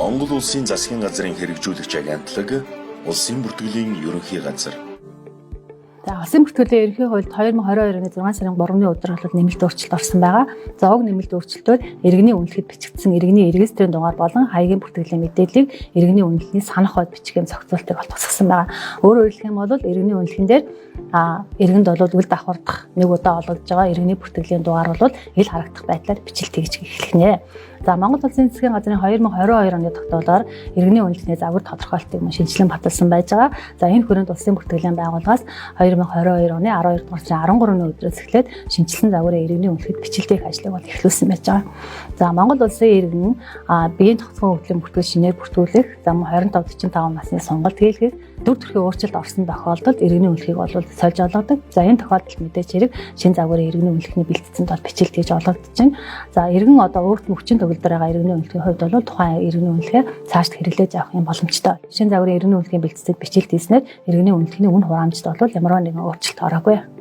Монгол улсын засгийн газрын хэрэгжүүлэгч агентлаг, улсын бүртгэлийн ерөнхий газар. За улсын бүртгэлийн ерөнхий хуульд 2022 оны 6 сарын 3-ны өдөр болоод нэмэлт өөрчлөлт орсон байгаа. За уг нэмэлт өөрчлөлтөөр иргэний үнэлгэд бичигдсэн иргэний регистрийн дугаар болон хаягийн бүртгэлийн мэдээллийг иргэний үнэлгэний санах хойд бичгийн зохицуултыг олгоцсон байгаа. Өөрөөр хэлэх юм бол иргэний үнэлгэн дээр иргэнд бол үл давхардах нэг удаа олгож байгаа иргэний бүртгэлийн дугаар бол ил харагдах байдлаар бичлэлт хийж эхлэх нэ. За Монгол Улсын засгийн газрын 2022 оны тогтоолоор иргэний үнэлгээний загвар тодорхойлтыг шинжилэн баталсан байж байгаа. За энэ хүрээнд улсын бүртгэлийн байгууллагаас 2022 оны 12 дугаар сарын 13-ны өдрөөс эхлээд шинжилсэн загварын иргэний үнэлгэд бичлэлт ажлыг бол эхлүүлсэн байж байгаа. За Монгол Улсын иргэн биеийн тогтмол хөтөлбөрийн бүртгэл шинээр бүртгүүлэх, зам 25-45 насны сонголт хийлгэх, төр төрхийн өөрчлөлт орсон тохиолдолд иргэний үнэлгээг бол сольж олгодог. За энэ тохиолдолд мэдээж хэрэг шинэ загварын иргэний үнэлгэний бэлтгэцэнд бол бичлэлт хийж олгогдож байна. За иргэн одоо өөрт мөчийн төгөлдөр байгаа иргэний үнэлгээний хувьд бол тухайн иргэний үнэлгээ цаашд хэрэглээж авах юм боломжтой. Шинэ загварын иргэний үнэлгээний бэлтгэцэд бичлэлт хийснээр иргэний үнэлгээний үн хураамжт бол ямар нэгэн өөрчлөлт ороогүй.